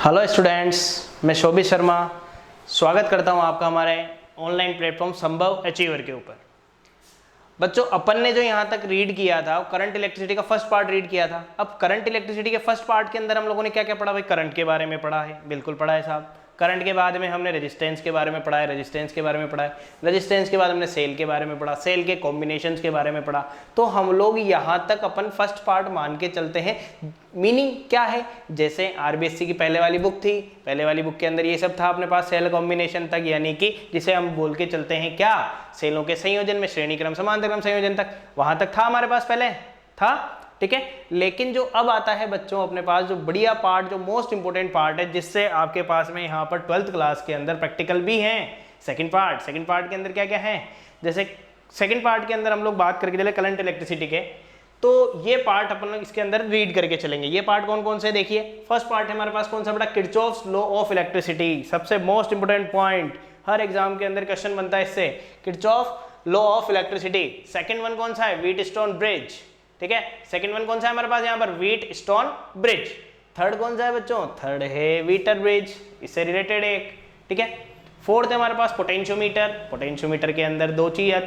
Hello students, मैं शोभित शर्मा स्वागत करता हूं आपका हमारे ऑनलाइन प्लेटफॉर्म संभव अचीवर के ऊपर। बच्चों, अपन ने जो यहां तक रीड किया था करंट इलेक्ट्रिसिटी का फर्स्ट पार्ट रीड किया था। अब करंट इलेक्ट्रिसिटी के फर्स्ट पार्ट के अंदर हम लोगों ने क्या क्या पढ़ा भाई? करंट के बारे में पढ़ा है, बिल्कुल पढ़ा है साहब। करंट के बाद में हमने रेजिस्टेंस के बारे में पढ़ा है, रेजिस्टेंस के बारे में पढ़ा है। रेजिस्टेंस के बाद हमने सेल के बारे में पढ़ा, सेल के कॉम्बिनेशंस के बारे में पढ़ा। तो हम लोग यहाँ तक अपन फर्स्ट पार्ट मान के चलते हैं। मीनिंग क्या है? जैसे आरबीएससी की पहले वाली बुक थी, पहले वाली बुक के अंदर ये सब था अपने पास सेल कॉम्बिनेशन तक, यानी कि जिसे हम बोल के चलते हैं क्या, सेलों के संयोजन में श्रेणी क्रम समांतर क्रम संयोजन तक, वहां तक था हमारे पास पहले था, ठीक है। लेकिन जो अब आता है बच्चों अपने पास जो बढ़िया पार्ट, जो मोस्ट इंपोर्टेंट पार्ट है, जिससे आपके पास में यहाँ पर 12th क्लास के अंदर प्रैक्टिकल भी है। सेकंड पार्ट के अंदर क्या क्या है? जैसे सेकंड पार्ट के अंदर हम लोग बात करके चले करंट इलेक्ट्रिसिटी के, तो ये पार्ट अपन लोग इसके अंदर रीड करके चलेंगे। ये पार्ट कौन कौन से देखिए। फर्स्ट पार्ट है हमारे पास कौन सा बेटा? Kirchhoff's law of electricity. सबसे मोस्ट इंपोर्टेंट पॉइंट, हर एग्जाम के अंदर क्वेश्चन बनता है इससे, Kirchhoff law of electricity. Second one कौन सा है? व्हीटस्टोन ब्रिज, ठीक है। सेकंड वन कौन सा है हमारे पास यहाँ पर? Wheatstone bridge. थर्ड कौन सा है बच्चों? थर्ड है व्हीटर ब्रिज, इससे रिलेटेड एक, ठीक है। फोर्थ है हमारे पास पोटेंशियोमीटर। पोटेंशियोमीटर के अंदर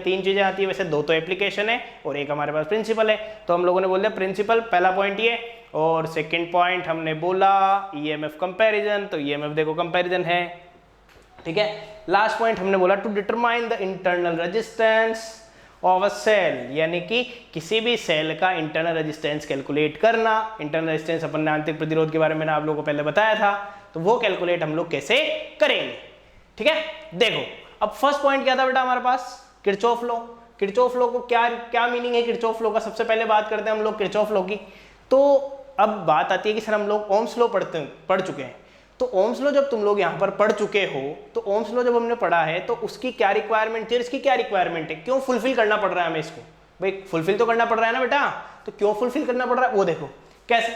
तीन चीजें आती है, वैसे दो तो एप्लीकेशन है और एक हमारे पास प्रिंसिपल है। तो हम लोगों ने बोल दिया प्रिंसिपल, पहला पॉइंट ये, और सेकंड पॉइंट हमने बोला ईएमएफ कंपैरिजन। तो ईएमएफ देखो कंपैरिजन है, ठीक है। लास्ट पॉइंट हमने बोला to determine the internal resistance of a cell, यानी कि किसी भी सेल का इंटरनल रेजिस्टेंस कैलकुलेट करना। इंटरनल रेजिस्टेंस अपन ने आंतरिक प्रतिरोध के बारे में आप लोगों को पहले बताया था, तो वो कैलकुलेट हम लोग कैसे करेंगे, ठीक है। देखो अब फर्स्ट पॉइंट क्या था बेटा हमारे पास? Kirchhoff law. किरचॉफ लॉ को क्या मीनिंग है किरचॉफ लॉ का? सबसे पहले बात करते हैं हम लोग किरचॉफ लॉ की। तो अब बात आती है कि सर हम लोग ओम्स लॉ पढ़ चुके हैं। तो ओम्स लॉ जब तुम लोग यहाँ पर पढ़ चुके हो, तो ओम्स लॉ जब हमने पढ़ा है तो उसकी क्या रिक्वायरमेंट थी और इसकी क्या रिक्वायरमेंट है? क्यों फुलफिल करना पड़ रहा है हमें इसको? भाई फुलफिल तो करना पड़ रहा है ना बेटा, तो क्यों फुलफिल करना पड़ रहा है वो देखो कैसे।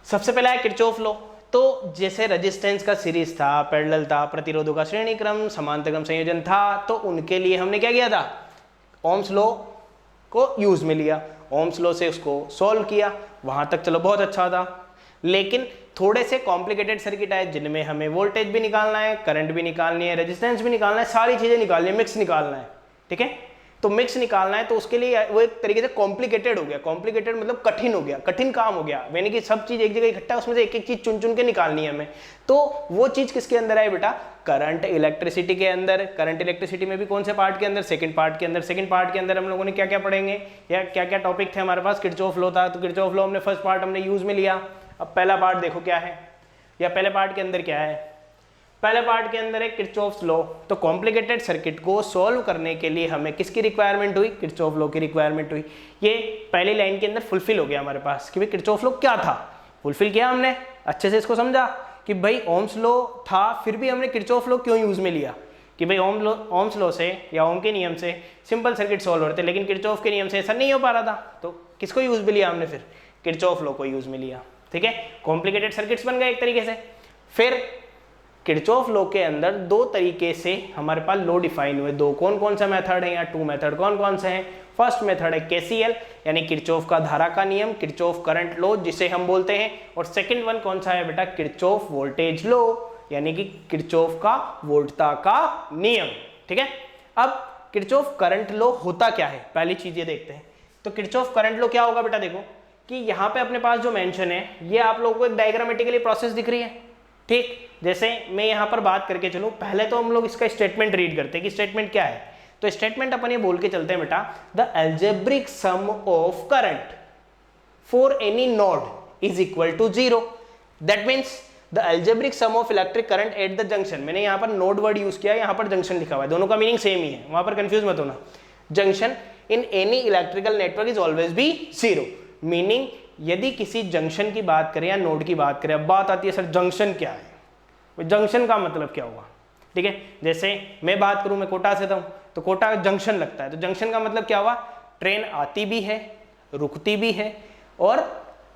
सबसे पहला है किरचॉफ लॉ। तो जैसे रेजिस्टेंस का सीरीज था, पैरेलल था, प्रतिरोधों का श्रेणी क्रम समांतर क्रम संयोजन था, तो उनके लिए हमने क्या किया था? ओम्स लॉ को यूज में लिया, ओम्स लॉ से उसको सॉल्व किया। वहां तक चलो बहुत अच्छा था। लेकिन थोड़े से कॉम्प्लिकेटेड सर्किट आए जिनमें हमें वोल्टेज भी निकालना है, करंट भी निकालनी है, रेजिस्टेंस भी निकालना है, सारी चीजें निकालनी है, मिक्स निकालना है, ठीक है। तो मिक्स निकालना है तो उसके लिए वो एक तरीके से कॉम्प्लिकेटेड हो गया। कॉम्प्लिकेटेड मतलब कठिन हो गया, कठिन काम हो गया, यानी कि सब चीज एक जगह इकट्ठा, उसमें से एक एक चीज चुन चुन के निकालनी है हमें। तो वो चीज किसके अंदर है बेटा? करंट इलेक्ट्रिसिटी के अंदर। करंट इलेक्ट्रिसिटी में भी कौन से पार्ट के अंदर? सेकंड पार्ट के अंदर। सेकंड पार्ट के अंदर हम लोगों ने क्या क्या पढ़ेंगे या क्या क्या टॉपिक थे हमारे पास? किरचॉफ लॉ था, तो किरचॉफ लॉ हमने फर्स्ट पार्ट हमने यूज में लिया। अब पहला पार्ट देखो क्या है, या पहले पार्ट के अंदर क्या है? पहले पार्ट के अंदर है किरचॉफ्स लॉ। तो कॉम्प्लिकेटेड सर्किट को सॉल्व करने के लिए हमें किसकी रिक्वायरमेंट हुई? किरचॉफ लॉ की रिक्वायरमेंट हुई। ये पहली लाइन के अंदर फुलफिल हो गया हमारे पास कि भाई किरचॉफ लॉ क्या था, फुलफिल किया हमने, अच्छे से इसको समझा कि भाई ओम्स लॉ था, फिर भी हमने किरचॉफ लॉ क्यों यूज में लिया कि भाई ओम्स लॉ से या ओम के नियम से सिंपल सर्किट सॉल्व हो रहे थे, लेकिन किरचॉफ के नियम से ऐसा नहीं हो पा रहा था। तो किसको यूज में लिया हमने? फिर किरचॉफ लॉ को यूज में लिया, ठीक है। कॉम्प्लिकेटेड सर्किट्स बन गए एक तरीके से। फिर किरचॉफ लॉ के अंदर दो तरीके से हमारे पास लॉ डिफाइन हुए। दो कौन कौन सा मेथड है या टू मेथड कौन कौन से हैं? फर्स्ट मेथड है केसीएल, यानी किरचॉफ का धारा का नियम, किरचॉफ करंट लॉ जिसे हम बोलते हैं। और सेकंड वन कौन सा है बेटा? किरचॉफ वोल्टेज लॉ, यानी कि किरचॉफ का वोल्टता का नियम, ठीक है। अब किरचॉफ करंट लॉ होता क्या है, पहली चीज ये देखते हैं। तो किरचॉफ करंट लॉ क्या होगा बेटा? देखो कि यहाँ पे अपने पास जो मेंशन है, ये आप लोगों को एक डायग्रामेटिकली प्रोसेस दिख रही है, ठीक। जैसे मैं यहाँ पर बात करके चलूँ, पहले तो हम लोग इसका स्टेटमेंट रीड करते हैं कि स्टेटमेंट क्या है। तो स्टेटमेंट अपन ये बोल के चलते हैं बेटा, the algebraic sum of current for any node is equal to 0। That means the algebraic sum of electric current at the junction. मैंने यहाँ पर नोड वर्ड यूज किया है, यहाँ पर जंक्शन लिखा हुआ है, दोनों का मीनिंग सेम ही है, वहां पर कंफ्यूज मत होना। Junction in any electrical network is always be 0। Meaning यदि किसी जंक्शन की बात करें या नोड की बात करें, अब बात आती है सर जंक्शन क्या है, जंक्शन का मतलब क्या हुआ, ठीक है। जैसे मैं बात करूं, मैं कोटा से था, तो कोटा जंक्शन लगता है, तो जंक्शन का मतलब क्या हुआ? ट्रेन आती भी है, रुकती भी है और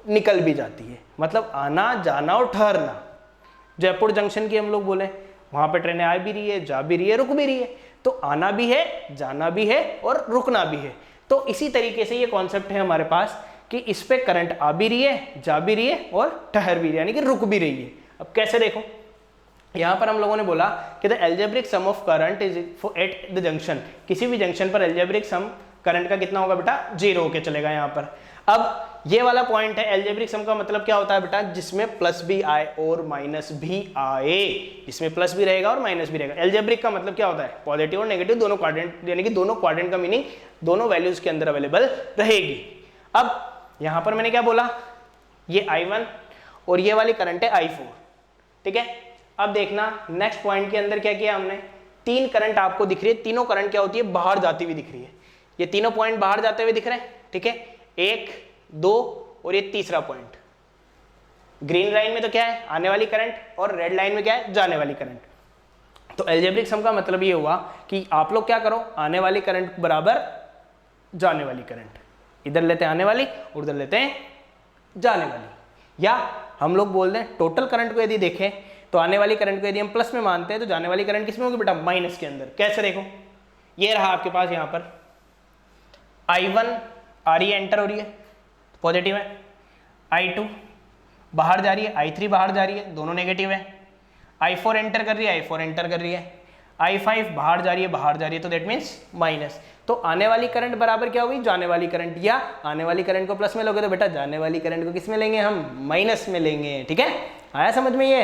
निकल भी जाती है, मतलब आना जाना और ठहरना। जयपुर जंक्शन की हम लोग बोले, वहां पे ट्रेनें आ भी रही है, जा भी रही है, रुक भी रही है, तो आना भी है, जाना भी है और रुकना भी है। तो इसी तरीके से ये कॉन्सेप्ट है हमारे पास कि इस पे करंट आ भी रही है, जा भी रही है और ठहर भी रही है, यानी कि रुक भी रही है। अब कैसे देखो, यहाँ पर हम लोगों ने बोला कि the algebraic sum of current is eight the junction, किसी भी जंक्शन पर एल्जेब्रिक सम करंट का कितना होगा बेटा, 0 होके चलेगा यहाँ पर। अब ये वाला पॉइंट है, एल्जेब्रिक सम का मतलब क्या होता है बेटा, जिसमें प्लस भी आए और माइनस भी आए, इसमें प्लस भी रहेगा और माइनस भी रहेगा। एल्जेब्रिक का मतलब क्या होता है, पॉजिटिव और नेगेटिव दोनों क्वाड्रेंट, यानी कि दोनों क्वाड्रेंट का मीनिंग दोनों वैल्यूज के अंदर अवेलेबल रहेगी। अब यहां पर मैंने क्या बोला, ये I1 और ये वाली करंट है I4, ठीक है। अब देखना नेक्स्ट पॉइंट के अंदर क्या किया हमने, 3 करंट आपको दिख रही है, तीनों करंट क्या होती है, बाहर जाती हुई दिख रही है। ये तीनों पॉइंट बाहर जाते हुए दिख रहे हैं, ठीक है, 1, 2 और ये तीसरा पॉइंट। ग्रीन लाइन में तो क्या है, आने वाली करंट, और रेड लाइन में क्या है, जाने वाली करंट। तो एल्जेब्रिक सम का मतलब ये हुआ कि आप लोग क्या करो, आने वाली करंट बराबर जाने वाली करंट, इधर लेते हैं आने वाली और उधर लेते हैं जाने वाली। या हम लोग बोल दें टोटल करंट को यदि देखें तो आने वाली करंट को यदि हम प्लस में मानते हैं तो जाने वाली करंट किसमें होगी बेटा, माइनस के अंदर। कैसे देखो, ये रहा आपके पास यहाँ पर I1 आ रही है, एंटर हो रही है, पॉजिटिव है, I2 बाहर जा रही है, I3 बाहर जा रही है, दोनों नेगेटिव है, I4 एंटर कर रही है, I4 एंटर कर रही है, I5 बाहर जा रही है, तो दैट मीन्स माइनस। तो आने वाली करंट बराबर क्या होगी, जाने वाली करंट, या आने वाली करंट को प्लस में लोगे तो बेटा जाने वाली करंट को किस में लेंगे, हम माइनस में लेंगे, ठीक है, आया समझ में ये।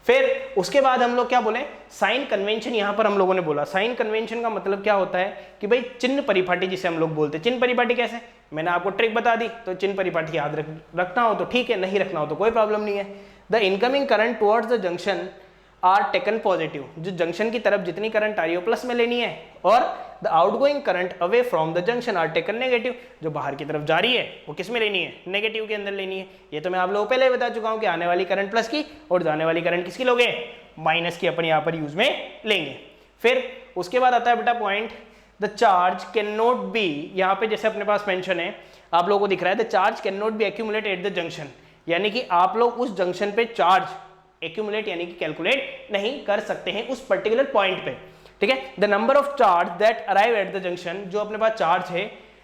फिर उसके बाद हम लोग क्या बोले, साइन कन्वेंशन। यहाँ पर हम लोगों ने बोला साइन कन्वेंशन का मतलब क्या होता है कि भाई चिन्ह परिपाटी जिसे हम लोग बोलते हैं। चिन्ह परिपाटी कैसे, मैंने आपको ट्रिक बता दी, तो चिन्ह परिपाटी याद रखना हो तो ठीक है, नहीं रखना हो तो कोई प्रॉब्लम नहीं है। The incoming current towards the junction are taken positive, जो जंक्शन की तरफ जितनी करंट आ रही है वो प्लस में लेनी है, और the outgoing current away from the junction are taken negative, जो बाहर की तरफ जा रही है वो किस में लेनी है, नेगेटिव के अंदर लेनी है। ये तो मैं आप लोगों को पहले बता चुका हूं कि आने वाली करंट प्लस की और जाने वाली करंट किसकी लोगे, माइनस की अपन यहाँ पर यूज में लेंगे। फिर उसके बाद आता है बेटा point, the charge can not be, यहाँ पे जैसे अपने पास मेंशन है, आप लोगों को दिख रहा है the charge can not be accumulate eight the junction, यानी कि आप लोग उस जंक्शन पे चार्ज एक्यूमुलेट यानी कि कैलकुलेट नहीं कर सकते हैं उस पर्टिकुलर पॉइंट पे, ठीक है। The number of charge that arrive at the junction, जो अपने पास चार्ज है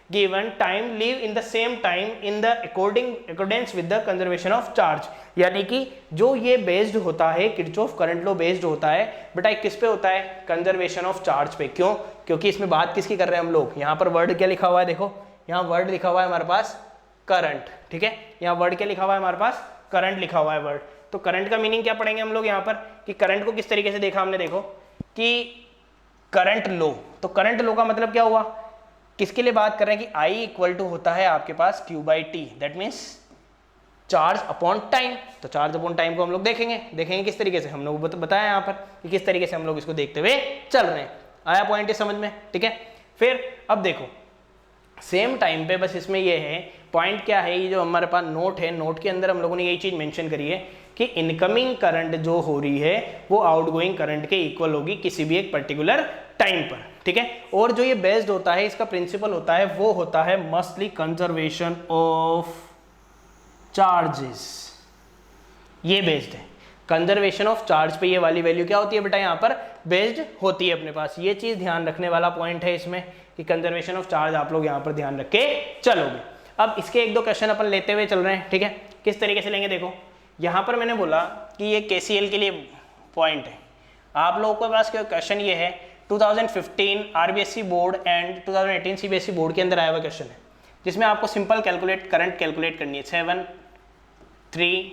given time leave in the same time in the accordance with the conservation of charge, यानी कि जो ये बेस्ड होता है, किरचॉफ करंट लॉ बेस्ड होता है बेटा किस पे होता है, कंजर्वेशन ऑफ चार्ज पे। क्यों, क्योंकि इसमें बात किसकी कर रहे हैं हम लोग, यहाँ पर वर्ड क्या लिखा हुआ है, देखो यहाँ वर्ड लिखा हुआ है हमारे पास करंट, ठीक है, यहाँ वर्ड क्या लिखा हुआ है हमारे पास, करंट लिखा हुआ है वर्ड। तो करंट का मीनिंग क्या पढ़ेंगे हम लोग यहाँ पर, कि करंट को किस तरीके से देखा हमने, देखो कि करंट लो, तो करंट लो का मतलब क्या हुआ, किसके लिए बात कर रहे हैं कि I इक्वल टू होता है आपके पास Q/T, that means charge upon time. तो चार्ज अपॉन टाइम को हम लोग देखेंगे किस तरीके से, हम लोग बताया यहाँ पर कि किस तरीके से हम लोग इसको देखते हुए चल रहे हैं। आया पॉइंट समझ में, ठीक है। फिर अब देखो सेम टाइम पे बस इसमें ये है पॉइंट क्या है, ये जो हमारे पास नोट है, नोट के अंदर हम लोगों ने यही चीज मेंशन करी है कि इनकमिंग करंट जो हो रही है वो आउटगोइंग करंट के इक्वल होगी किसी भी एक पर्टिकुलर टाइम पर, ठीक है। और जो ये बेस्ड होता है, इसका प्रिंसिपल होता है, वो होता है मस्टली कंजर्वेशन ऑफ चार्जेस, ये बेस्ड है कंजर्वेशन ऑफ चार्ज पे। ये वाली वैल्यू क्या होती है बेटा, यहाँ पर बेस्ड होती है अपने पास। ये चीज ध्यान रखने वाला पॉइंट है इसमें कि कंजर्वेशन ऑफ चार्ज आप लोग यहाँ पर ध्यान रख के चलोगे। अब इसके एक दो क्वेश्चन अपन लेते हुए चल रहे हैं, ठीक है। किस तरीके से लेंगे, देखो यहाँ पर मैंने बोला कि ये KCL के लिए पॉइंट है। आप लोगों के पास क्वेश्चन ये है 2015 RBSE board and 2018 CBSE board के अंदर आया हुआ क्वेश्चन है, जिसमें आपको सिंपल करंट कैलकुलेट करनी है 7 3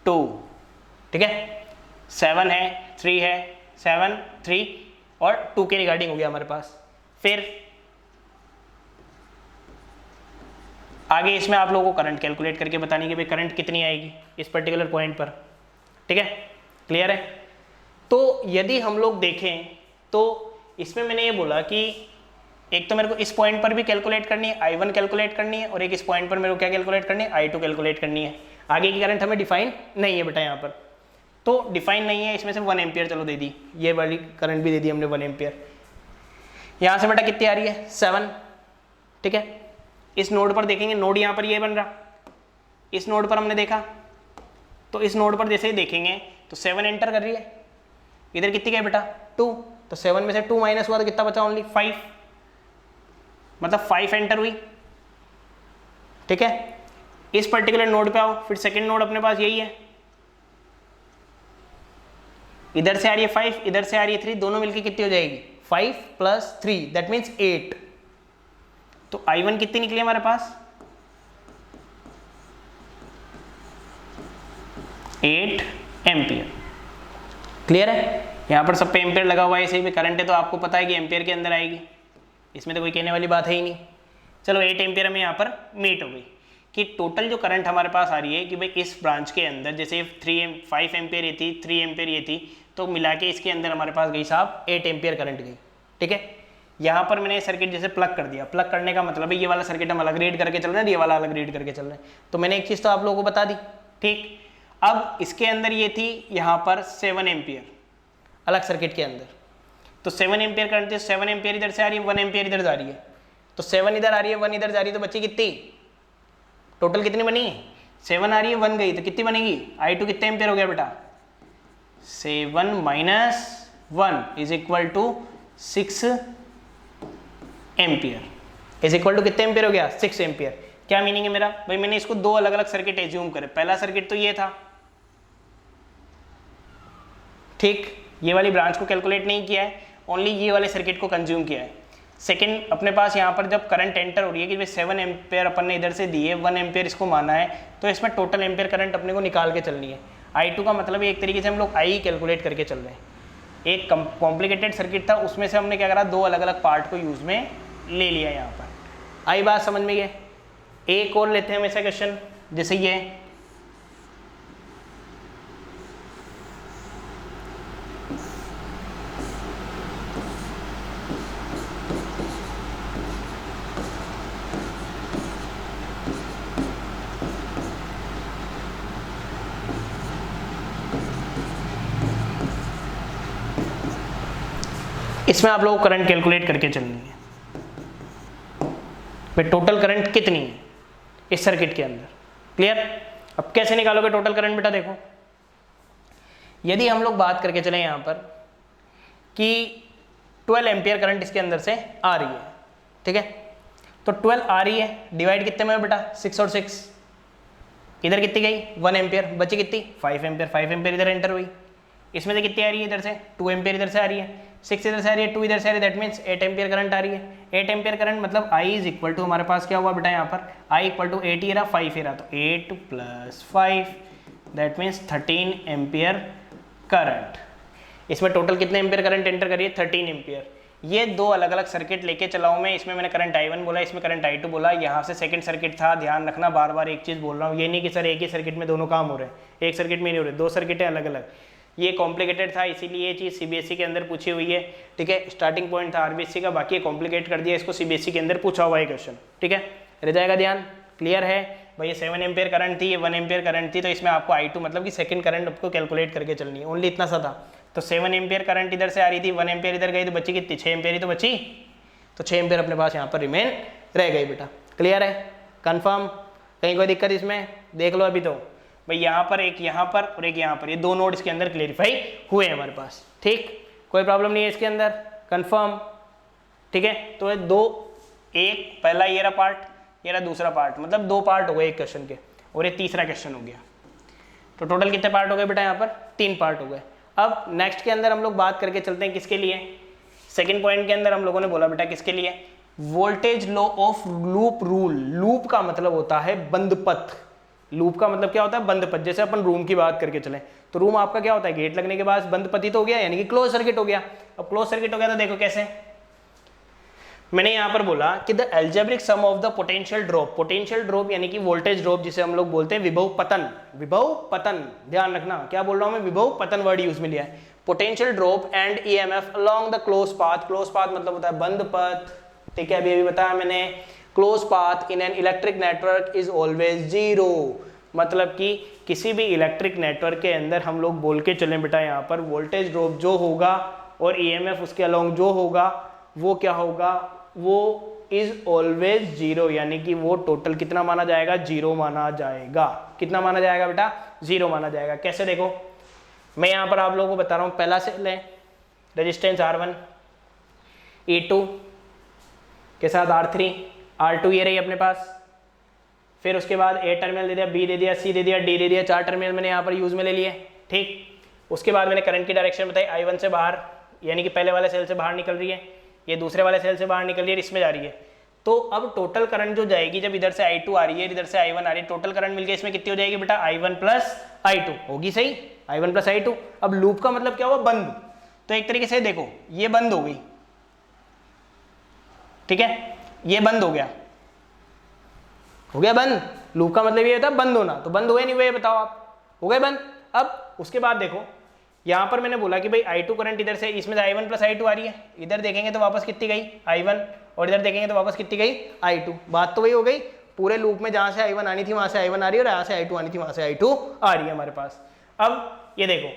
2, ठीक है। 7 है, 3 है, 7 3 और 2 के रिगार्डिंग हो गया हमारे पास। फिर आगे इसमें आप लोगों को करंट कैलकुलेट करके बतानी कि भाई करंट कितनी आएगी इस पर्टिकुलर पॉइंट पर, ठीक है, क्लियर है। तो यदि हम लोग देखें तो इसमें मैंने ये बोला कि एक तो मेरे को इस पॉइंट पर भी कैलकुलेट करनी है, I1 कैलकुलेट करनी है, और एक इस पॉइंट पर मेरे को क्या कैलकुलेट करनी है, I2 कैलकुलेट करनी है। आगे की करंट हमें डिफाइन नहीं है बेटा यहाँ पर, तो डिफाइन नहीं है, इसमें से 1 एम्पियर चलो दे दी, ये वाली करंट भी दे दी हमने 1 एम्पियर। यहाँ से बेटा कितनी आ रही है, 7, ठीक है। इस नोड पर देखेंगे, नोड यहाँ पर ये बन रहा, इस नोड पर हमने देखा, तो इस नोड पर जैसे ही देखेंगे तो 7 एंटर कर रही है, इधर कितनी गई बेटा 2, तो 7 में से 2 माइनस हुआ तो कितना बचा, ओनली 5, मतलब 5 एंटर हुई, ठीक है। इस पर्टिकुलर नोड पे आओ, फिर सेकंड नोड अपने पास यही है, इधर से आ रही है 5, इधर से आ रही है 3, दोनों मिलके कितनी हो जाएगी 5 + 3 दैट मीन्स 8। तो I1 कितनी निकली हमारे पास 8 एम्पियर। क्लियर है, यहाँ पर सब पे एम्पियर लगा हुआ है, इसे भी करंट है तो आपको पता है कि एम्पियर के अंदर आएगी, इसमें तो कोई कहने वाली बात है ही नहीं। चलो 8 एम्पियर हमें यहाँ पर मीट हो गई कि टोटल जो करंट हमारे पास आ रही है कि भाई इस ब्रांच के अंदर जैसे 5 एम्पियर ये थी, 3 एम्पियर ये थी, तो मिला के इसके अंदर हमारे पास गई साहब 8 एम्पियर करंट गई। ठीक है, यहाँ पर मैंने सर्किट जैसे प्लग कर दिया, प्लग करने का मतलब है ये वाला सर्किट हम अलग रीड करके चल रहे हैं, ये वाला अलग रीड करके चल रहे हैं, तो मैंने एक चीज़ तो आप लोगों को बता दी। ठीक, अब इसके अंदर ये थी यहाँ पर 7 एम्पियर अलग सर्किट के अंदर, तो 7 एम्पियर करंट थी, 7 एम्पियर इधर से आ रही है, 1 एम्पियर इधर जा रही है, तो 7 इधर आ रही है 1 इधर जा रही है, तो बच्ची कितनी टोटल कितनी बनी 7 आ रही है 1 गई, तो कितनी बनेगी I2 कितने एम्पियर हो गया बेटा 7 - 1 is equal to 6 ampere, is equal to कितने एम्पियर हो गया 6 एम्पियर। क्या मीनिंग है मेरा भाई, मैंने इसको दो अलग अलग सर्किट एज्यूम करे, पहला सर्किट तो ये था, ठीक, ये वाली ब्रांच को कैलकुलेट नहीं किया है, ओनली ये वाले सर्किट को कंज्यूम किया है। सेकंड अपने पास यहाँ पर जब करंट एंटर हो रही है कि भाई 7 एम्पियर अपन ने इधर से दिए, 1 एम्पियर इसको माना है, तो इसमें टोटल एम्पियर करंट अपने को निकाल के चलनी है। I2 का मतलब एक तरीके से हम लोग I कैलकुलेट करके चल रहे हैं। एक कॉम्प्लिकेटेड सर्किट था, उसमें से हमने क्या करा, दो अलग अलग पार्ट को यूज में ले लिया। यहाँ पर आई बात समझ में गए। एक और लेते हैं हम ऐसा क्वेश्चन जैसे ये, इसमें आप लोगों को करंट कैलकुलेट करके चलनी है, भाई टोटल करंट कितनी है इस सर्किट के अंदर। क्लियर, अब कैसे निकालोगे टोटल करंट बेटा, देखो यदि हम लोग बात करके चले यहाँ पर कि 12 एम्पियर करंट इसके अंदर से आ रही है, ठीक है, तो 12 आ रही है, डिवाइड कितने में बेटा 6 और 6, इधर कितनी गई 1 एम्पियर, बची कितनी 5 एम्पियर, 5 एम्पियर इधर एंटर हुई, इसमें से कितनी आ रही है इधर से 2 एम्पियर इधर से आ रही है, 6 इधर से आ रही है, 2 इधर से आ रही है, दैट मीन्स 8 एम्पियर करंट आ रही है। 8 एम्पियर करंट मतलब I इज इक्वल टू हमारे पास क्या हुआ बेटा यहाँ पर I इक्वल टू 8 ही रहा 5 ही रहा, तो 8 + 5 दैट मीन्स 13 एम्पियर करंट। इसमें टोटल कितने एम्पियर करंट एंटर करिए 13 एम्पियर। ये दो अलग अलग सर्किट लेके चलाऊँ मैं, इसमें मैंने करंट I1 बोला, इसमें करंट I2 बोला, यहाँ से सेकंड सर्किट था, ध्यान रखना बार बार एक चीज़ बोल रहा हूँ, ये नहीं कि सर एक ही सर्किट में दोनों काम हो रहे हैं, एक सर्किट में नहीं हो रहे, दो सर्किटें अलग अलग। ये कॉम्प्लिकेटेड था इसीलिए ये चीज़ CBSE के अंदर पूछी हुई है, ठीक है, स्टार्टिंग पॉइंट था RBSE का, बाकी कॉम्प्लिकेट कर दिया इसको, CBSE के अंदर पूछा हुआ है क्वेश्चन, ठीक है, रह जाएगा ध्यान। क्लियर है भाई, ये 7 एम्पियर करंट थी, ये 1 एम्पियर करंट थी, तो इसमें आपको I2 मतलब कि सेकंड करंट आपको कैलकुलेट करके चलनी है, ओनली इतना सा था। तो 7 एम्पियर करंट इधर से आ रही थी, 1 एम्पियर इधर गई, तो बची कितनी 6 एम्पियर ही तो बची, तो 6 एम्पियर अपने पास यहाँ पर रिमेन रह गई बेटा। क्लियर है, कन्फर्म, कहीं कोई दिक्कत इसमें, देख लो अभी तो भाई यहाँ पर एक यहाँ पर और एक यहाँ पर, ये दो नोड इसके अंदर क्लेरिफाई हुए हैं हमारे पास, ठीक, कोई प्रॉब्लम नहीं है इसके अंदर, कंफर्म, ठीक है। तो ये दो, एक पहला ये रहा पार्ट, ये रहा दूसरा पार्ट, मतलब दो पार्ट हो गए एक क्वेश्चन के, और ये तीसरा क्वेश्चन हो गया, तो टोटल कितने पार्ट हो गए बेटा यहाँ पर 3 पार्ट हो गए। अब नेक्स्ट के अंदर हम लोग बात करके चलते हैं किसके लिए, सेकेंड पॉइंट के अंदर हम लोगों ने बोला बेटा किसके लिए, voltage law of loop rule. Loop का मतलब होता है बंद पथ, लूप का मतलब क्या होता है बंद पथ। जैसे अपन रूम की बात करके चलें तो रूम आपका क्या होता है, गेट लगने के बाद बंद पथित हो गया, यानी कि क्लोज सर्किट हो गया। अब क्लोज सर्किट हो गया तो देखो कैसे, मैंने यहां पर बोला कि the algebraic sum of the potential drop, potential drop यानी कि वोल्टेज ड्रॉप जिसे हम लोग बोलते हैं विभव पतन, विभव पतन, ध्यान रखना क्या बोल रहा हूं मैं, विभव पतन वर्ड यूज में लिया है। Potential drop and EMF along the close path, close path मतलब होता है बंद पथ, ठीक है, अभी बताया मैंने, close path in an electric network is always zero, मतलब कि किसी भी इलेक्ट्रिक नेटवर्क के अंदर हम लोग बोल के चलें बेटा यहाँ पर वोल्टेज ड्रॉप जो होगा और EMF उसके अलोंग जो होगा वो क्या होगा, वो इज ऑलवेज जीरो, यानी कि वो टोटल कितना माना जाएगा, जीरो माना जाएगा। कितना माना जाएगा बेटा, जीरो माना जाएगा। कैसे देखो, मैं यहाँ पर आप लोगों को बता रहा हूँ, पहला से लें रेजिस्टेंस R1, E2 के साथ R3, R2 ये रही अपने पास, फिर उसके बाद A टर्मिनल दे दिया, B दे दिया, C दे दिया, D दे दिया, 4 टर्मिनल मैंने यहाँ पर यूज में ले लिए, ठीक। उसके बाद मैंने करंट की डायरेक्शन बताई, I1 से बाहर, यानी कि पहले वाले सेल से बाहर निकल रही है, ये दूसरे वाले सेल से बाहर निकल रही है, इसमें जा रही है। तो अब टोटल करंट जो जाएगी, जब इधर से I2 आ रही है, इधर से I1 आ रही है, टोटल करंट मिलके इसमें कितनी हो जाएगी बेटा, I1 प्लस I2 होगी, सही, I1 प्लस I2। अब लूप का मतलब क्या हुआ, बंद। तो एक तरीके से देखो ये बंद हो गई, ठीक है, ये बंद हो गया बंद। लूप का मतलब ये होता है बंद होना, तो बंद हुए नहीं हुए बताओ आप, हो गए बंद। अब उसके बाद देखो यहां पर मैंने बोला कि भाई I2 करंट इधर से, इसमें I1 प्लस I2 आ रही है, इधर देखेंगे तो वापस कितनी गई I1, और इधर देखेंगे तो वापस कितनी गई I2। बात तो वही हो गई, पूरे लूप में जहां से I1 आनी थी वहां से I1 आ रही है, और यहाँ से I2 आनी थी वहां से I2 आ रही है हमारे पास। अब ये देखो,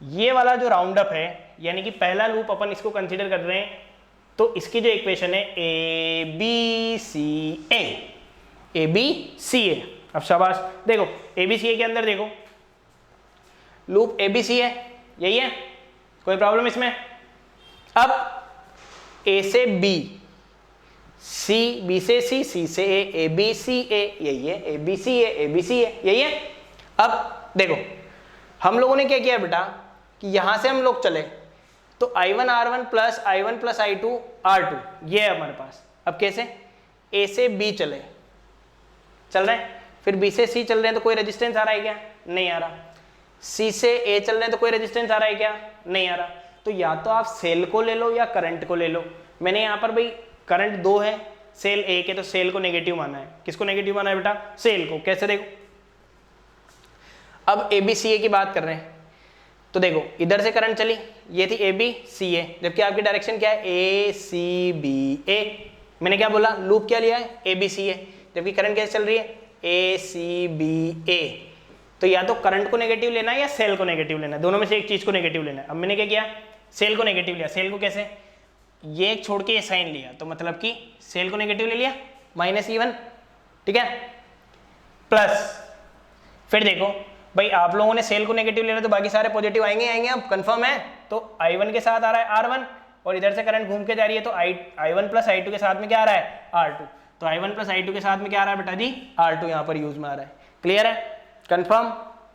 ये वाला जो राउंड अप है, यानी कि पहला लूप अपन इसको कंसिडर कर रहे हैं, तो इसकी जो इक्वेशन है ABCA। अब शाबाश, देखो ABCA के अंदर देखो, लूप ABC है, यही है, कोई प्रॉब्लम इसमें। अब A से B, B से C से A, ABCA, यही है, ABCA, यही है। अब देखो हम लोगों ने क्या किया बेटा कि यहां से हम लोग चले तो I1 R1 plus I1 plus I2 R2, ये है हमारे पास। अब कैसे, A से B चल रहे हैं, फिर B से C चल रहे हैं, तो कोई रेजिस्टेंस आ रहा है क्या, नहीं आ रहा। C से A चल रहे हैं तो कोई रेजिस्टेंस आ रहा है क्या, नहीं आ रहा। तो या तो आप सेल को ले लो या करंट को ले लो। मैंने यहाँ पर भाई करंट 2 है, सेल 1 है, तो सेल को नेगेटिव माना है। किसको नेगेटिव माना है बेटा, सेल को। कैसे, देखो अब ABCA की बात कर रहे हैं, तो देखो इधर से करंट चली, ये थी ABCA, जबकि आपकी डायरेक्शन क्या है ACBA। मैंने क्या बोला, लूप क्या लिया है ABCA, जबकि करंट कैसे चल रही है ACBA। तो या तो करंट को नेगेटिव लेना है या सेल को नेगेटिव लेना है, दोनों में से एक चीज को नेगेटिव लेना है। अब मैंने क्या किया, सेल को नेगेटिव लिया। सेल को कैसे, ये एक छोड़ के ये साइन लिया, तो मतलब कि सेल को नेगेटिव ले लिया, -E1, ठीक है, प्लस फिर देखो भाई आप लोगों ने सेल को नेगेटिव लेना, तो बाकी सारे पॉजिटिव आएंगे, अब कंफर्म है। तो I1 के साथ आ रहा है R1, और इधर से करंट घूम के जा रही है, तो I1 प्लस I2 के साथ में क्या आ रहा है R2। तो I1 प्लस I2 के साथ में क्या आ रहा है बेटा जी, R2 यहाँ पर यूज में आ रहा है। क्लियर है, कंफर्म,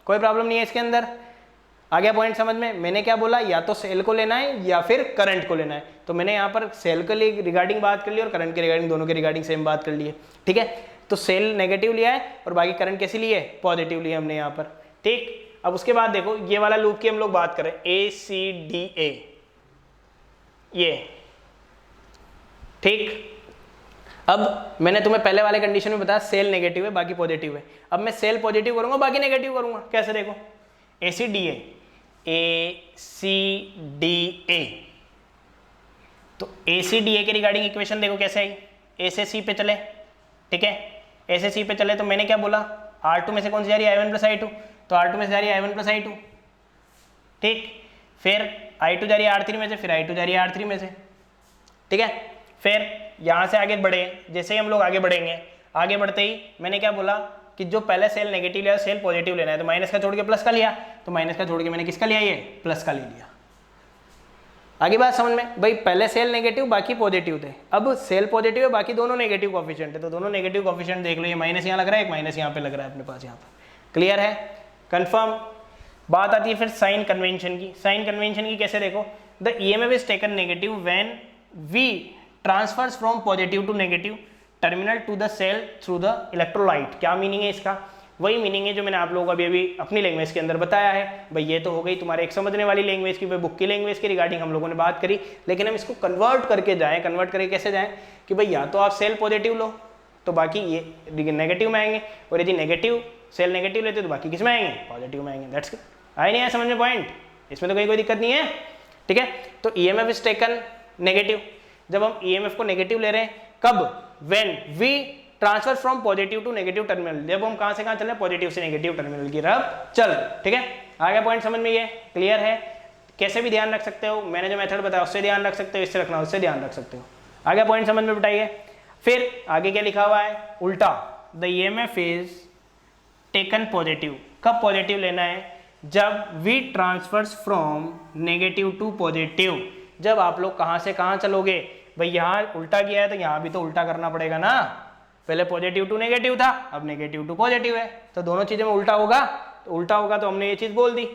कोई प्रॉब्लम नहीं है इसके अंदर। आ गया पॉइंट समझ में। मैंने क्या बोला, या तो सेल को लेना है या फिर करंट को लेना है। तो मैंने यहाँ पर सेल के लिए रिगार्डिंग बात कर ली और करंट के रिगार्डिंग, दोनों के रिगार्डिंग सेम बात कर ली है, ठीक है। तो सेल नेगेटिव लिया है और बाकी करंट कैसी ली है, पॉजिटिव लिया हमने यहाँ पर, ठीक। अब उसके बाद देखो ये वाला लूप की हम लोग बात करें, ACDA, ये ठीक। अब मैंने तुम्हें पहले वाले कंडीशन में बताया सेल नेगेटिव है बाकी पॉजिटिव है। अब मैं सेल पॉजिटिव करूंगा बाकी नेगेटिव करूंगा, कैसे, देखो ACDA, तो ACDA के रिगार्डिंग इक्वेशन देखो कैसे आई, A से C पे चले, ठीक है, A से C पे चले, तो मैंने क्या बोला, R2 में से कौन सी जा रही है, I1 प्लस I2, तो R2 में से जा रही है I1 प्लस I2, ठीक। फिर I2 जा रही है R3 में से, फिर I2 जा रही है R3 में से, ठीक है। फिर यहाँ से आगे बढ़े, जैसे ही हम लोग आगे बढ़ेंगे, आगे बढ़ते ही मैंने क्या बोला कि जो पहले सेल नेगेटिव लिया सेल पॉजिटिव लेना है, तो माइनस का छोड़ के प्लस का लिया, तो माइनस का छोड़ के मैंने किसका लिया, ये प्लस का ले लिया। आगे बात समझ में, भाई पहले सेल नेगेटिव बाकी पॉजिटिव थे, अब सेल पॉजिटिव है बाकी दोनों नेगेटिव कोएफिशिएंट है, तो दोनों नेगेटिव कोएफिशिएंट देख लो, ये माइनस यहाँ लग रहा है, एक माइनस यहाँ पे लग रहा है अपने पास यहाँ पर। क्लियर है, कंफर्म। बात आती है फिर साइन कन्वेंशन की। साइन कन्वेंशन की कैसे, देखो the EMF is taken negative when we transfers from positive to negative terminal to the cell through the electrolyte. क्या मीनिंग है इसका, वही मीनिंग है जो मैंने आप लोगों को अभी अपनी लैंग्वेज के अंदर बताया है। भाई ये तो हो गई तुम्हारे एक समझने वाली लैंग्वेज की, बुक की लैंग्वेज के रिगार्डिंग हम लोगों ने बात करी, लेकिन हम इसको कन्वर्ट करके जाएं। कन्वर्ट करके कैसे जाएं कि भाई या तो आप सेल पॉजिटिव लो तो बाकी ये नेगेटिव में आएंगे, और यदि नेगेटिव सेल नेगेटिव लेते तो बाकी किस में आएंगे, पॉजिटिव में आएंगे। दैट्स आए नहीं आया समझ में पॉइंट, इसमें तो कोई दिक्कत नहीं है, ठीक है। तो EMF इज टेकन नेगेटिव, जब हम EMF को नेगेटिव ले रहे हैं, कब, when we transfer from positive to negative terminal, जब हम कहां से कहां चल रहे हैं, पॉजिटिव से नेगेटिव टर्मिनल की तरफ चल, ठीक है। आगे पॉइंट समझ में, ये क्लियर है। कैसे भी ध्यान रख सकते हो, मैंने जो मेथड बताया उससे ध्यान रख सकते हो, इससे रखना उससे ध्यान रख सकते हो। आगे पॉइंट समझ में बताइए। फिर आगे क्या लिखा हुआ है, उल्टा, the EMF is taken positive. कब पॉजिटिव लेना है, जब we transfers from negative to positive. जब आप लोग कहां से कहां चलोगे, भाई यहाँ उल्टा किया है तो यहाँ भी तो उल्टा करना पड़ेगा ना, पहले पॉजिटिव टू नेगेटिव था, अब नेगेटिव टू पॉजिटिव है, तो दोनों चीजें में उल्टा होगा, तो उल्टा होगा तो हमने ये चीज बोल दी।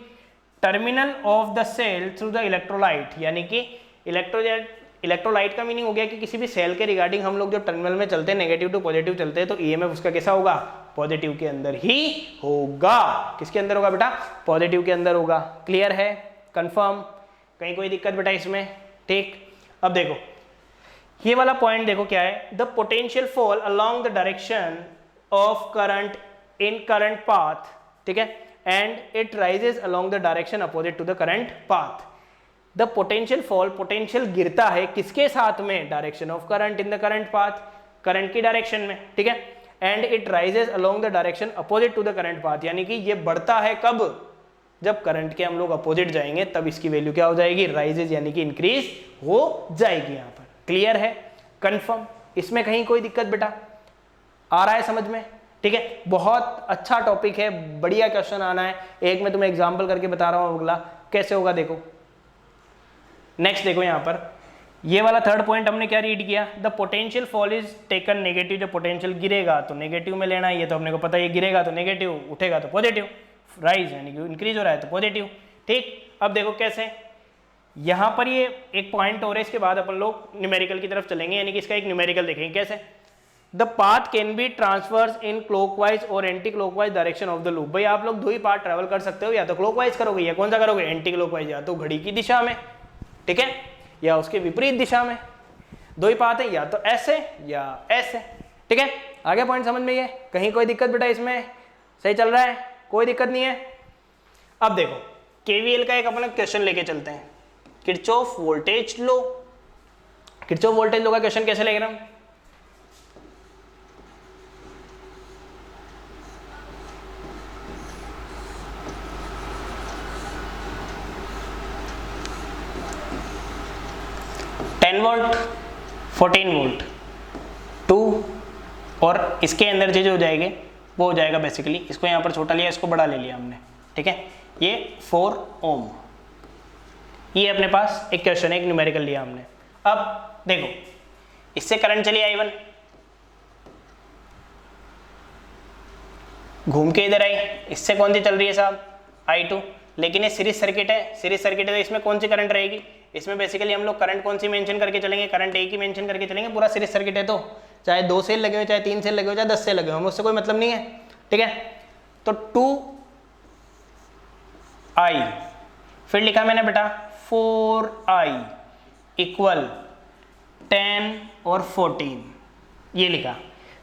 Terminal of the cell through the electrolyte, यानी कि इलेक्ट्रोलाइट का मीनिंग हो गया कि किसी भी सेल के रिगार्डिंग हम लोग जो टर्मिनल में चलते हैं नेगेटिव टू पॉजिटिव चलते हैं, तो ईएमएफ उसका कैसा होगा, पॉजिटिव के अंदर ही होगा। किसके अंदर होगा बेटा, पॉजिटिव के अंदर होगा। क्लियर है, कंफर्म, कहीं कोई दिक्कत बेटा इसमें? ठीक, अब देखो ये वाला पॉइंट देखो क्या है, the potential fall along the direction of current in current path, ठीक है, and it rises along the direction opposite to the current path. The potential fall, potential गिरता है किसके साथ में, direction of current in the current path, current की direction में, ठीक है, and it rises along the direction opposite to the current path, यानी कि ये बढ़ता है कब, जब करंट के हम लोग अपोजिट जाएंगे तब इसकी वैल्यू क्या हो जाएगी, राइजेस यानी कि इंक्रीज हो जाएगी यहाँ पर। क्लियर है, कंफर्म, इसमें कहीं कोई दिक्कत बेटा आ रहा है समझ में? ठीक है, बहुत अच्छा टॉपिक है, बढ़िया क्वेश्चन आना है। एक मैं तुम्हें एग्जांपल करके बता रहा हूँ, अगला कैसे होगा देखो। नेक्स्ट देखो यहाँ पर ये वाला थर्ड पॉइंट हमने क्या रीड किया, the potential fall is taken negative, जब पोटेंशियल गिरेगा तो नेगेटिव में लेना है, ये तो अपने को पता है, ये गिरेगा तो नेगेटिव, उठेगा तो पॉजिटिव, राइज यानी कि इंक्रीज हो रहा है तो पॉजिटिव। ठीक, अब देखो कैसे, यहाँ पर ये एक पॉइंट और है, इसके बाद अपन लोग न्यूमेरिकल की तरफ चलेंगे, यानी कि इसका एक न्यूमेरिकल देखेंगे कैसे। The path can be transfers in clockwise और anti clockwise direction of the loop. भाई आप लोग दो ही पाथ ट्रेवल कर सकते हो, या तो क्लॉकवाइज करोगे या कौन सा करोगे, एंटी क्लॉकवाइज, या तो घड़ी की दिशा में, ठीक है, या उसके विपरीत दिशा में। दो ही पाथ है, या तो ऐसे या ऐसे, ठीक है। आगे पॉइंट समझ में, ये कहीं कोई दिक्कत बेटा इसमें, सही चल रहा है, कोई दिक्कत नहीं है। अब देखो केवीएल का एक अपना क्वेश्चन लेके चलते हैं, किरचॉफ वोल्टेज लो। किरचॉफ वोल्टेज लो का क्वेश्चन कैसे लेंगे हम, वोल्ट 14 वोल्ट 2 और इसके अंदर जो हो जाएंगे वो हो जाएगा बेसिकली, इसको यहाँ पर छोटा लिया, इसको बड़ा ले लिया हमने, ठीक है, ये 4 ओम। ये अपने पास एक क्वेश्चन है, एक न्यूमेरिकल लिया हमने। अब देखो इससे करंट चली I1, घूम के इधर आई, इससे कौन सी चल रही है साहब, I2, लेकिन ये सीरीज सर्किट है, सीरीज सर्किट है तो इसमें कौन सी करंट रहेगी, इसमें बेसिकली हम लोग करंट कौन सी मेंशन करके चलेंगे, करंट एक ही मेंशन करके चलेंगे, पूरा सीरीज सर्किट है तो चाहे 2 सेल लगे हो, चाहे 3 सेल लगे हो, चाहे 10 सेल लगे हो, हमें उससे कोई मतलब नहीं है, ठीक है। तो 2I, फिर लिखा मैंने बेटा 4I इक्वल 10 और 14, ये लिखा।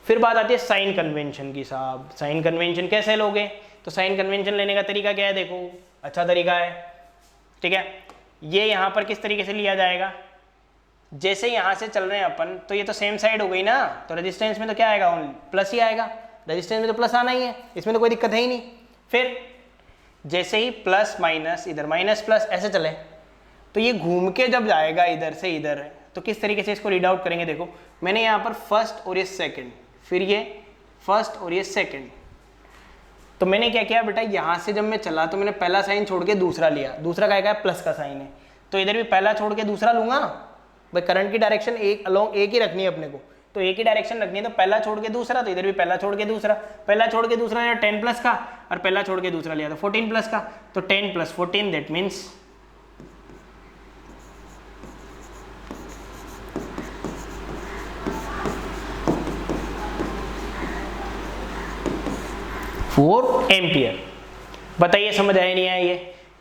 फिर बात आती है साइन कन्वेंशन की, साहब साइन कन्वेंशन कैसे लोगे, तो साइन कन्वेंशन लेने का तरीका क्या है, देखो अच्छा तरीका है, ठीक है। ये यहाँ पर किस तरीके से लिया जाएगा, जैसे यहाँ से चल रहे हैं अपन तो ये तो सेम साइड हो गई ना, तो रेजिस्टेंस में तो क्या आएगा, प्लस ही आएगा, रेजिस्टेंस में तो प्लस आना ही है, इसमें तो कोई दिक्कत है ही नहीं। फिर जैसे ही प्लस माइनस इधर माइनस प्लस ऐसे चले, तो ये घूम के जब जाएगा इधर से इधर, तो किस तरीके से इसको रीड आउट करेंगे, देखो मैंने यहाँ पर फर्स्ट और ये सेकेंड, फिर ये फर्स्ट और ये सेकेंड, तो मैंने क्या किया बेटा, यहाँ से जब मैं चला तो मैंने पहला साइन छोड़ के दूसरा लिया, दूसरा क्या है, प्लस का साइन है, तो इधर भी पहला छोड़ के दूसरा लूंगा, भाई करंट की डायरेक्शन एक अलोंग एक ही रखनी है अपने को, तो एक ही डायरेक्शन रखनी है, तो पहला छोड़ के दूसरा, तो इधर भी पहला छोड़ के दूसरा, पहला छोड़ के दूसरा लिया 10 प्लस का, और पहला छोड़ के दूसरा लिया तो 14 प्लस का, तो 10 प्लस 14 दैट मीन्स 4 एम्पियर। बताइए समझ आया नहीं आया, ये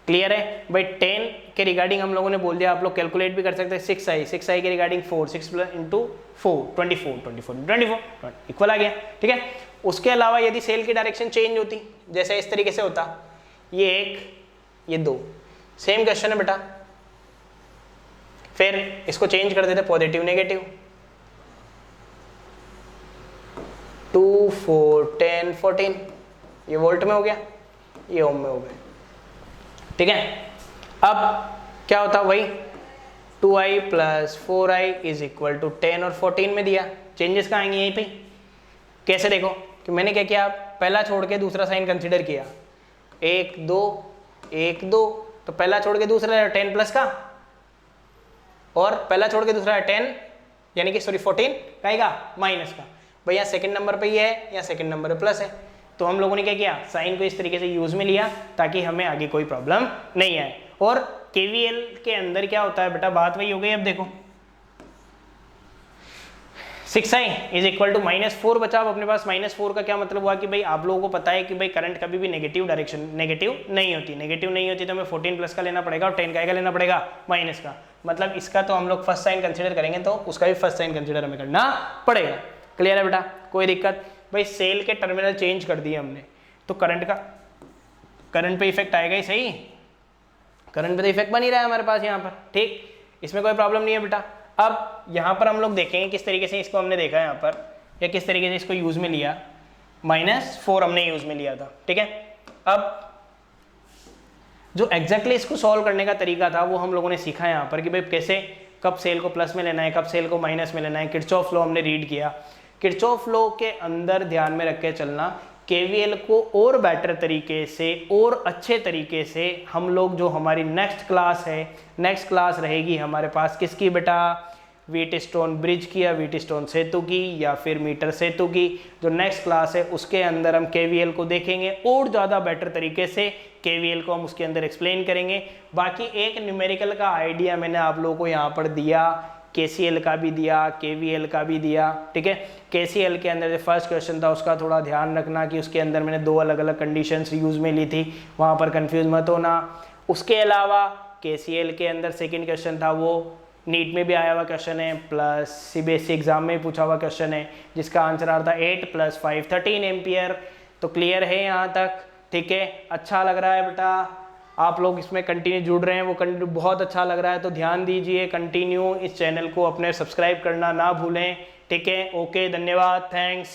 क्लियर है भाई। 10 के रिगार्डिंग हम लोगों ने बोल दिया, आप लोग कैलकुलेट भी कर सकते हैं, 6i के रिगार्डिंग 4, 6 इंटू 4 24 इक्वल आ गया, ठीक है। उसके अलावा यदि सेल की डायरेक्शन चेंज होती, जैसे इस तरीके से होता, ये 1 ये 2, सेम क्वेश्चन है बेटा, फिर इसको चेंज कर देते पॉजिटिव नेगेटिव, 2 4 10 14, ये वोल्ट में हो गया, ये ओम में हो गया, ठीक है। अब क्या होता वही 2i plus 4i is equal to 10 और 14 में दिया, चेंजेस कहाँ आएंगे यहीं पे, कैसे देखो कि मैंने क्या किया, पहला छोड़ के दूसरा साइन कंसीडर किया, 1 2 1 2, तो पहला छोड़ के दूसरा है 10 प्लस का, और पहला छोड़ के दूसरा है 10 यानी कि सॉरी 14 का माइनस का, भाई यहाँ सेकंड नंबर पे ये है, यहाँ सेकंड नंबर पे प्लस है, तो हम लोगों ने क्या किया, साइन को इस तरीके से यूज में लिया ताकि हमें आगे कोई प्रॉब्लम नहीं आए। और केवीएल के अंदर क्या होता है बेटा, बात वही हो गई। अब देखो 6i इज इक्वल टू -4 बचा। अब अपने पास -4 का क्या मतलब हुआ कि भाई आप लोगों को पता है कि भाई करंट कभी भी नेगेटिव डायरेक्शन नेगेटिव नहीं होती तो हमें 14 प्लस का लेना पड़ेगा और 10 का लेना पड़ेगा माइनस का। मतलब इसका तो हम लोग फर्स्ट साइन कंसीडर करेंगे तो उसका भी फर्स्ट साइन कंसीडर हमें करना पड़ेगा। क्लियर है बेटा, कोई दिक्कत? भाई सेल के टर्मिनल चेंज कर दिए हमने तो करंट पे इफेक्ट आएगा ही सही, करंट पे तो इफेक्ट बन ही रहा है हमारे पास यहाँ पर, ठीक, इसमें कोई प्रॉब्लम नहीं है बेटा। अब यहाँ पर हम लोग देखेंगे किस तरीके से इसको हमने देखा यहाँ पर, या किस तरीके से इसको यूज में लिया। -4 हमने यूज में लिया था, ठीक है। अब जो एग्जैक्टली इसको सॉल्व करने का तरीका था वो हम लोगों ने सीखा यहाँ पर कि भाई कैसे, कब सेल को प्लस में लेना है, कब सेल को माइनस में लेना है। किरचॉफ लॉ हमने रीड किया। किरचॉफ लॉ के अंदर ध्यान में रख के चलना, केवीएल को और बेटर तरीके से और अच्छे तरीके से हम लोग, जो हमारी नेक्स्ट क्लास रहेगी हमारे पास किसकी बेटा, व्हीटस्टोन ब्रिज की या व्हीटस्टोन सेतु की या फिर मीटर सेतु की, जो नेक्स्ट क्लास है उसके अंदर हम केवीएल को देखेंगे और ज़्यादा बेटर तरीके से केवीएल को हम उसके अंदर एक्सप्लेन करेंगे। बाकी एक न्यूमेरिकल का आइडिया मैंने आप लोगों को यहाँ पर दिया, केसीएल का भी दिया, केवीएल का भी दिया, ठीक है। केसीएल के अंदर जो फर्स्ट क्वेश्चन था उसका थोड़ा ध्यान रखना कि उसके अंदर मैंने 2 अलग अलग कंडीशंस यूज़ में ली थी, वहाँ पर कंफ्यूज मत होना। उसके अलावा केसीएल के अंदर सेकंड क्वेश्चन था वो नीट में भी आया हुआ क्वेश्चन है, प्लस सीबीएसई एग्जाम में पूछा हुआ क्वेश्चन है, जिसका आंसर आ रहा था 8 + 5 13 एम्पियर। तो क्लियर है यहाँ तक, ठीक है। अच्छा लग रहा है बेटा, आप लोग इसमें कंटिन्यू जुड़ रहे हैं, वो बहुत अच्छा लग रहा है। तो ध्यान दीजिए, कंटिन्यू इस चैनल को अपने सब्सक्राइब करना ना भूलें, ठीक है। ओके, धन्यवाद, थैंक्स।